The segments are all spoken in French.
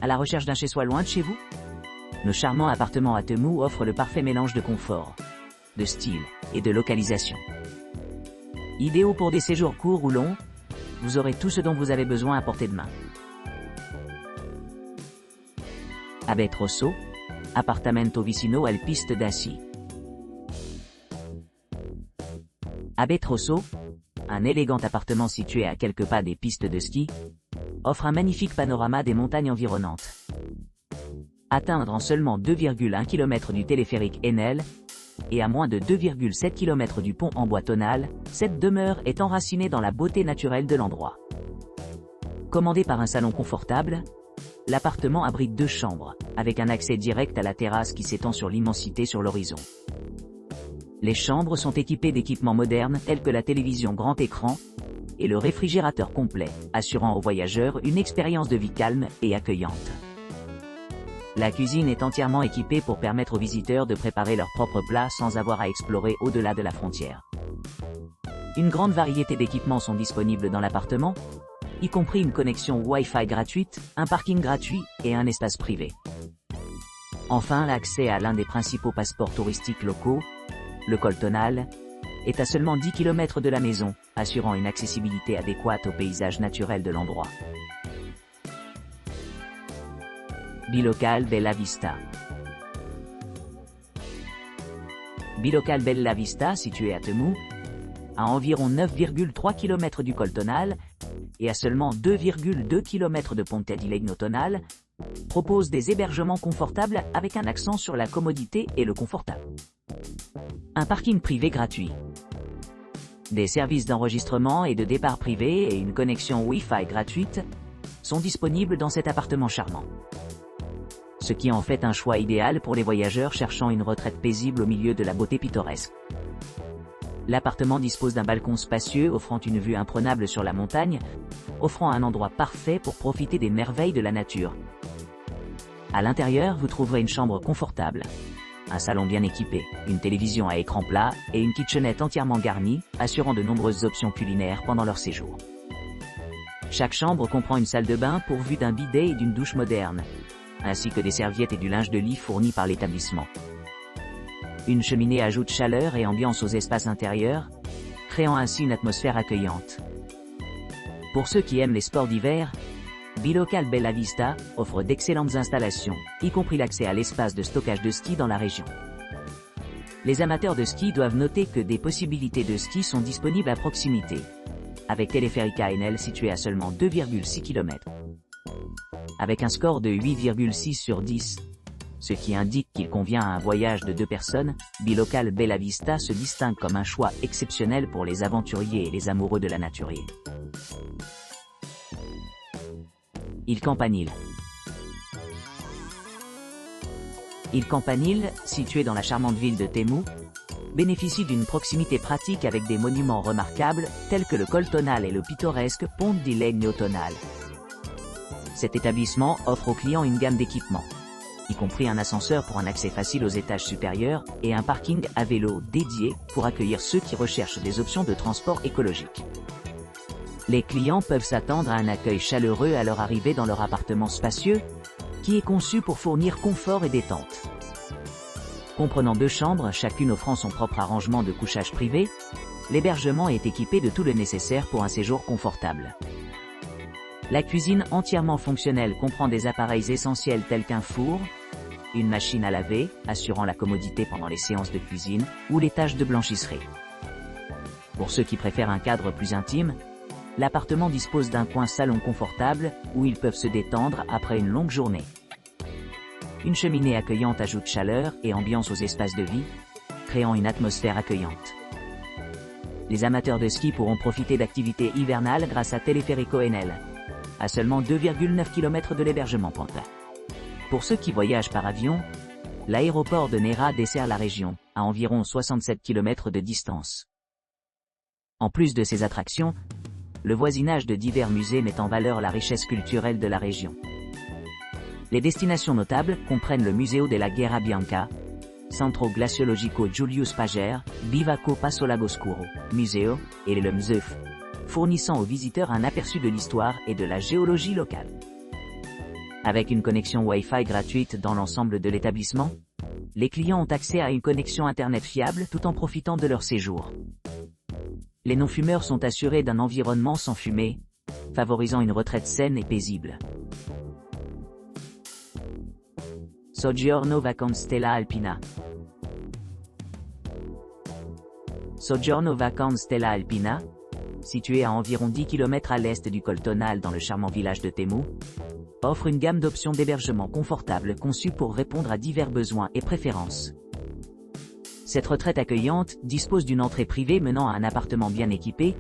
À la recherche d'un chez-soi loin de chez vous? Nos charmants appartements à Temu offrent le parfait mélange de confort, de style et de localisation. Idéaux pour des séjours courts ou longs, vous aurez tout ce dont vous avez besoin à portée de main. Abete Rosso, appartamento vicino al piste da sci. Abete Rosso, un élégant appartement situé à quelques pas des pistes de ski, offre un magnifique panorama des montagnes environnantes. Atteindre en seulement 2,1 km du téléphérique Enel, et à moins de 2,7 km du pont en bois tonal, cette demeure est enracinée dans la beauté naturelle de l'endroit. Commandé par un salon confortable, l'appartement abrite 2 chambres, avec un accès direct à la terrasse qui s'étend sur l'immensité sur l'horizon. Les chambres sont équipées d'équipements modernes tels que la télévision grand écran et le réfrigérateur complet, assurant aux voyageurs une expérience de vie calme et accueillante. La cuisine est entièrement équipée pour permettre aux visiteurs de préparer leurs propres plats sans avoir à explorer au-delà de la frontière. Une grande variété d'équipements sont disponibles dans l'appartement, y compris une connexion Wi-Fi gratuite, un parking gratuit et un espace privé. Enfin, l'accès à l'un des principaux passeports touristiques locaux, le col Tonal, est à seulement 10 km de la maison, assurant une accessibilité adéquate au paysage naturel de l'endroit. Bilocal Bella Vista. Bilocal Bella Vista, situé à Temu, à environ 9,3 km du col Tonal et à seulement 2,2 km de Ponte di Legno Tonal, propose des hébergements confortables avec un accent sur la commodité et le confortable. Un parking privé gratuit. Des services d'enregistrement et de départ privé et une connexion Wi-Fi gratuite sont disponibles dans cet appartement charmant. Ce qui en fait un choix idéal pour les voyageurs cherchant une retraite paisible au milieu de la beauté pittoresque. L'appartement dispose d'un balcon spacieux offrant une vue imprenable sur la montagne, offrant un endroit parfait pour profiter des merveilles de la nature. À l'intérieur, vous trouverez une chambre confortable, un salon bien équipé, une télévision à écran plat et une kitchenette entièrement garnie, assurant de nombreuses options culinaires pendant leur séjour. Chaque chambre comprend une salle de bain pourvue d'un bidet et d'une douche moderne, ainsi que des serviettes et du linge de lit fournis par l'établissement. Une cheminée ajoute chaleur et ambiance aux espaces intérieurs, créant ainsi une atmosphère accueillante. Pour ceux qui aiment les sports d'hiver, Bilocal Bella Vista offre d'excellentes installations, y compris l'accès à l'espace de stockage de ski dans la région. Les amateurs de ski doivent noter que des possibilités de ski sont disponibles à proximité, avec Teleferica Enel situé à seulement 2,6 km. Avec un score de 8,6 sur 10, ce qui indique qu'il convient à un voyage de 2 personnes, Bilocal Bella Vista se distingue comme un choix exceptionnel pour les aventuriers et les amoureux de la nature. Il Campanile. Il Campanile, situé dans la charmante ville de Temu, bénéficie d'une proximité pratique avec des monuments remarquables tels que le col Tonal et le pittoresque Ponte di Legno Tonal. Cet établissement offre aux clients une gamme d'équipements, y compris un ascenseur pour un accès facile aux étages supérieurs et un parking à vélo dédié pour accueillir ceux qui recherchent des options de transport écologique. Les clients peuvent s'attendre à un accueil chaleureux à leur arrivée dans leur appartement spacieux, qui est conçu pour fournir confort et détente. Comprenant 2 chambres, chacune offrant son propre arrangement de couchage privé, l'hébergement est équipé de tout le nécessaire pour un séjour confortable. La cuisine entièrement fonctionnelle comprend des appareils essentiels tels qu'un four, une machine à laver, assurant la commodité pendant les séances de cuisine, ou les tâches de blanchisserie. Pour ceux qui préfèrent un cadre plus intime, l'appartement dispose d'un coin salon confortable, où ils peuvent se détendre après une longue journée. Une cheminée accueillante ajoute chaleur et ambiance aux espaces de vie, créant une atmosphère accueillante. Les amateurs de ski pourront profiter d'activités hivernales grâce à Teleferico Enel, à seulement 2,9 km de l'hébergement Panta. Pour ceux qui voyagent par avion, l'aéroport de Nera dessert la région, à environ 67 km de distance. En plus de ces attractions, le voisinage de divers musées met en valeur la richesse culturelle de la région. Les destinations notables comprennent le Museo della Guerra Bianca, Centro Glaciologico Julius Pager, Bivaco Passo Lagoscuro, Museo, et le MZEF, fournissant aux visiteurs un aperçu de l'histoire et de la géologie locale. Avec une connexion Wi-Fi gratuite dans l'ensemble de l'établissement, les clients ont accès à une connexion Internet fiable tout en profitant de leur séjour. Les non-fumeurs sont assurés d'un environnement sans fumée, favorisant une retraite saine et paisible. Soggiorno Vacanze Stella Alpina. Soggiorno Vacanze Stella Alpina, situé à environ 10 km à l'est du col Tonale dans le charmant village de Temu, offre une gamme d'options d'hébergement confortables conçues pour répondre à divers besoins et préférences. Cette retraite accueillante dispose d'une entrée privée menant à un appartement bien équipé,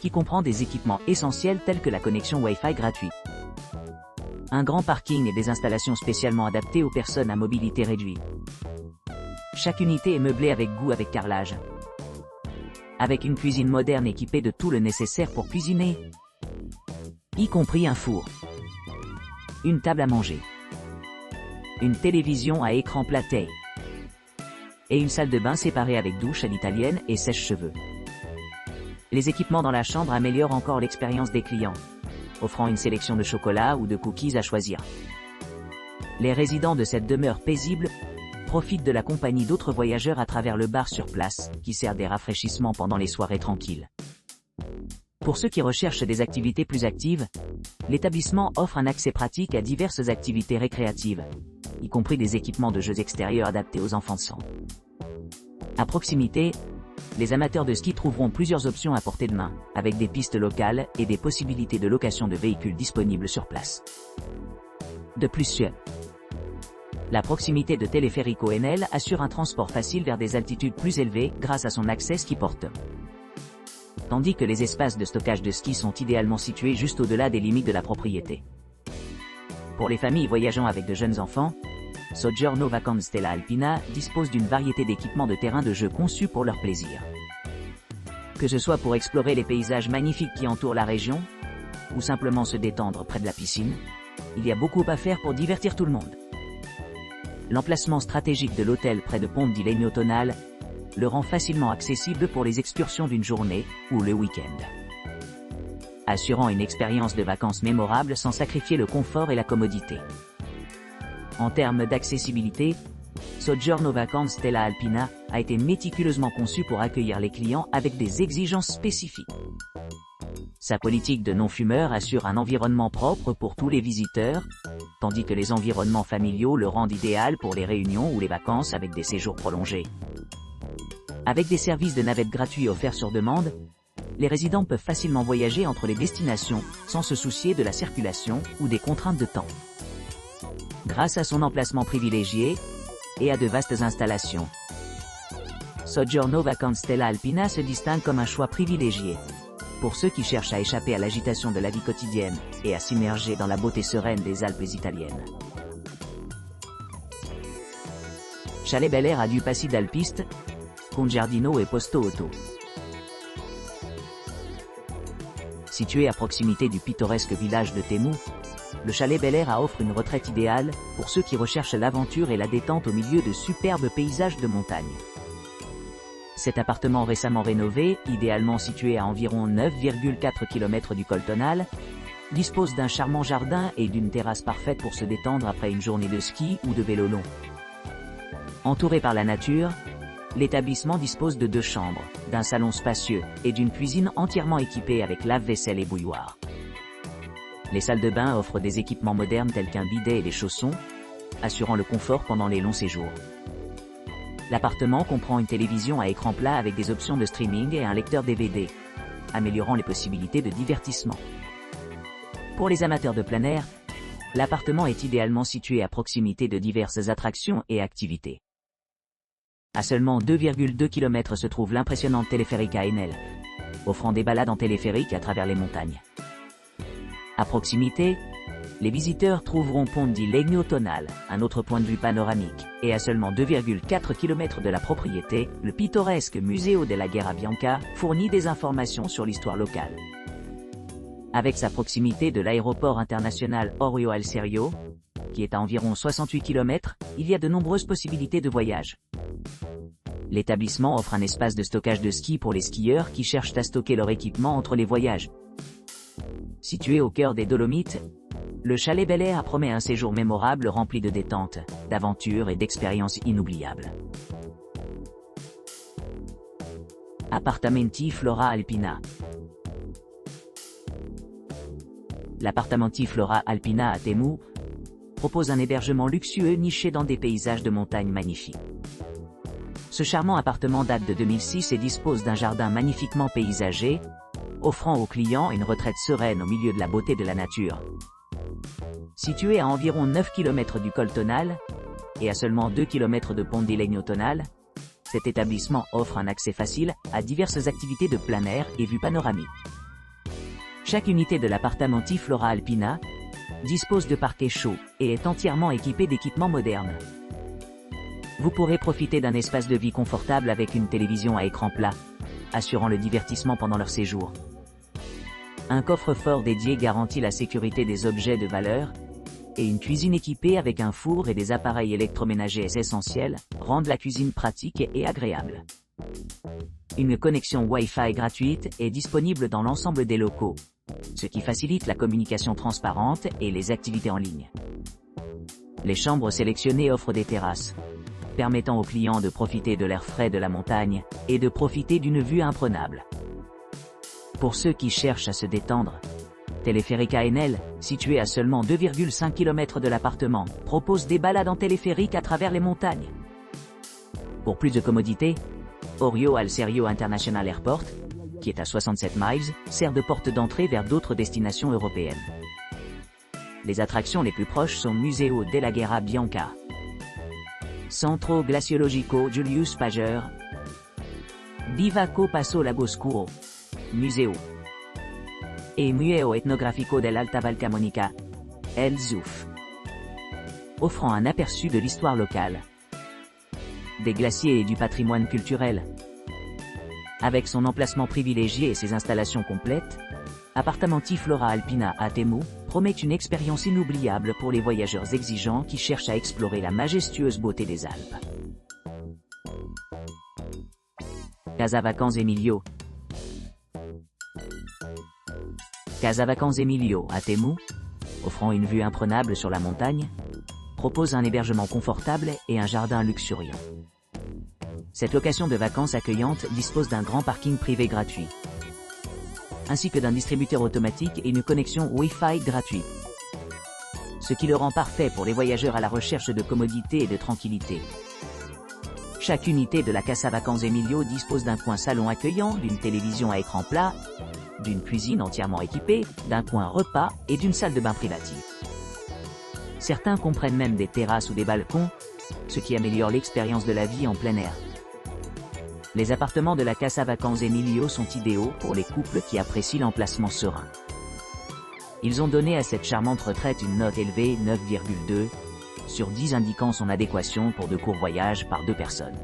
qui comprend des équipements essentiels tels que la connexion Wi-Fi gratuite, un grand parking et des installations spécialement adaptées aux personnes à mobilité réduite. Chaque unité est meublée avec goût avec carrelage, avec une cuisine moderne équipée de tout le nécessaire pour cuisiner, y compris un four, une table à manger, une télévision à écran plat et une salle de bain séparée avec douche à l'italienne et sèche-cheveux. Les équipements dans la chambre améliorent encore l'expérience des clients, offrant une sélection de chocolats ou de cookies à choisir. Les résidents de cette demeure paisible profitent de la compagnie d'autres voyageurs à travers le bar sur place, qui sert des rafraîchissements pendant les soirées tranquilles. Pour ceux qui recherchent des activités plus actives, l'établissement offre un accès pratique à diverses activités récréatives, y compris des équipements de jeux extérieurs adaptés aux enfants sans. À proximité, les amateurs de ski trouveront plusieurs options à portée de main, avec des pistes locales et des possibilités de location de véhicules disponibles sur place. De plus, la proximité de Teleferico Enel assure un transport facile vers des altitudes plus élevées grâce à son accès ski porte. Tandis que les espaces de stockage de ski sont idéalement situés juste au-delà des limites de la propriété. Pour les familles voyageant avec de jeunes enfants, Soggiorno Vacanze Stella Alpina dispose d'une variété d'équipements de terrain de jeu conçus pour leur plaisir. Que ce soit pour explorer les paysages magnifiques qui entourent la région, ou simplement se détendre près de la piscine, il y a beaucoup à faire pour divertir tout le monde. L'emplacement stratégique de l'hôtel près de Ponte di Legno Tonale le rend facilement accessible pour les excursions d'une journée ou le week-end, assurant une expérience de vacances mémorable sans sacrifier le confort et la commodité. En termes d'accessibilité, Soggiorno Vacanze Stella Alpina a été méticuleusement conçu pour accueillir les clients avec des exigences spécifiques. Sa politique de non-fumeur assure un environnement propre pour tous les visiteurs, tandis que les environnements familiaux le rendent idéal pour les réunions ou les vacances avec des séjours prolongés. Avec des services de navette gratuits offerts sur demande, les résidents peuvent facilement voyager entre les destinations sans se soucier de la circulation ou des contraintes de temps. Grâce à son emplacement privilégié et à de vastes installations, Soggiorno Vacanze Stella Alpina se distingue comme un choix privilégié pour ceux qui cherchent à échapper à l'agitation de la vie quotidienne et à s'immerger dans la beauté sereine des Alpes italiennes. Chalet Bel Air à Dupassi d'Alpiste, con giardino et posto auto. Situé à proximité du pittoresque village de Temu, le chalet Bel Air offre une retraite idéale pour ceux qui recherchent l'aventure et la détente au milieu de superbes paysages de montagne. Cet appartement récemment rénové, idéalement situé à environ 9,4 km du col Tonale, dispose d'un charmant jardin et d'une terrasse parfaite pour se détendre après une journée de ski ou de vélo long. Entouré par la nature, l'établissement dispose de 2 chambres, d'un salon spacieux et d'une cuisine entièrement équipée avec lave-vaisselle et bouilloire. Les salles de bain offrent des équipements modernes tels qu'un bidet et des chaussons, assurant le confort pendant les longs séjours. L'appartement comprend une télévision à écran plat avec des options de streaming et un lecteur DVD, améliorant les possibilités de divertissement. Pour les amateurs de plein air, l'appartement est idéalement situé à proximité de diverses attractions et activités. À seulement 2,2 km se trouve l'impressionnante Teleferica Enel, offrant des balades en téléphérique à travers les montagnes. À proximité, les visiteurs trouveront Ponte di Legno Tonale, un autre point de vue panoramique, et à seulement 2,4 km de la propriété, le pittoresque Museo della Guerra Bianca fournit des informations sur l'histoire locale. Avec sa proximité de l'aéroport international Orio al Serio, qui est à environ 68 km, il y a de nombreuses possibilités de voyage. L'établissement offre un espace de stockage de ski pour les skieurs qui cherchent à stocker leur équipement entre les voyages. Situé au cœur des Dolomites, le chalet Bel Air promet un séjour mémorable rempli de détente, d'aventures et d'expériences inoubliables. Appartamenti Flora Alpina. L'appartamenti Flora Alpina à Temu propose un hébergement luxueux niché dans des paysages de montagne magnifiques. Ce charmant appartement date de 2006 et dispose d'un jardin magnifiquement paysagé, offrant aux clients une retraite sereine au milieu de la beauté de la nature. Situé à environ 9 km du col Tonal et à seulement 2 km de Pont-di-Legno-Tonal, cet établissement offre un accès facile à diverses activités de plein air et vues panoramiques. Chaque unité de l'appartamenti Flora Alpina dispose de parquets chauds et est entièrement équipée d'équipements modernes. Vous pourrez profiter d'un espace de vie confortable avec une télévision à écran plat, assurant le divertissement pendant leur séjour. Un coffre-fort dédié garantit la sécurité des objets de valeur, et une cuisine équipée avec un four et des appareils électroménagers essentiels rendent la cuisine pratique et agréable. Une connexion Wi-Fi gratuite est disponible dans l'ensemble des locaux, ce qui facilite la communication transparente et les activités en ligne. Les chambres sélectionnées offrent des terrasses, permettant aux clients de profiter de l'air frais de la montagne et de profiter d'une vue imprenable. Pour ceux qui cherchent à se détendre, Téléphérique ANL, situé à seulement 2,5 km de l'appartement, propose des balades en téléphérique à travers les montagnes. Pour plus de commodité, Orio al Serio International Airport, qui est à 67 miles, sert de porte d'entrée vers d'autres destinations européennes. Les attractions les plus proches sont Museo della Guerra Bianca, Centro Glaciologico Julius Pager, Bivaco Passo Lagoscuro, Museo et Museo Etnografico dell'Alta Val Camonica, El Zouf, offrant un aperçu de l'histoire locale, des glaciers et du patrimoine culturel. Avec son emplacement privilégié et ses installations complètes, Appartamenti Flora Alpina à Temu promet une expérience inoubliable pour les voyageurs exigeants qui cherchent à explorer la majestueuse beauté des Alpes. Casa Vacances Emilio. Casa Vacances Emilio à Temu, offrant une vue imprenable sur la montagne, propose un hébergement confortable et un jardin luxuriant. Cette location de vacances accueillante dispose d'un grand parking privé gratuit, ainsi que d'un distributeur automatique et une connexion Wi-Fi gratuite, ce qui le rend parfait pour les voyageurs à la recherche de commodité et de tranquillité. Chaque unité de la Casa Vacances Emilio dispose d'un coin salon accueillant, d'une télévision à écran plat, d'une cuisine entièrement équipée, d'un coin repas et d'une salle de bain privative. Certains comprennent même des terrasses ou des balcons, ce qui améliore l'expérience de la vie en plein air. Les appartements de la Casa Vacances Emilio sont idéaux pour les couples qui apprécient l'emplacement serein. Ils ont donné à cette charmante retraite une note élevée 9,2 sur 10 indiquant son adéquation pour de courts voyages par 2 personnes.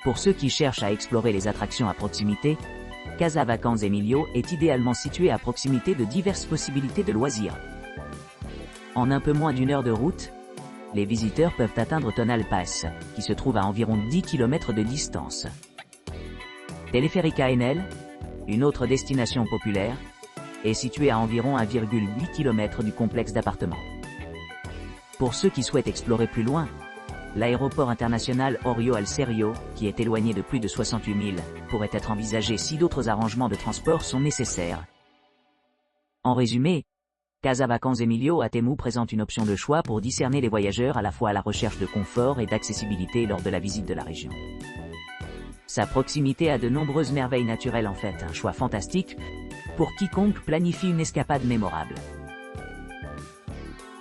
Pour ceux qui cherchent à explorer les attractions à proximité, Casa Vacances Emilio est idéalement situé à proximité de diverses possibilités de loisirs. En un peu moins d'1 heure de route, les visiteurs peuvent atteindre Tonal Pass, qui se trouve à environ 10 km de distance. Téléphérique ANL, une autre destination populaire, est située à environ 1,8 km du complexe d'appartements. Pour ceux qui souhaitent explorer plus loin, l'aéroport international Orio al Serio, qui est éloigné de plus de 68 000, pourrait être envisagé si d'autres arrangements de transport sont nécessaires. En résumé, Casa Vacances Emilio à Temu présente une option de choix pour discerner les voyageurs à la fois à la recherche de confort et d'accessibilité lors de la visite de la région. Sa proximité a de nombreuses merveilles naturelles en fait un choix fantastique pour quiconque planifie une escapade mémorable.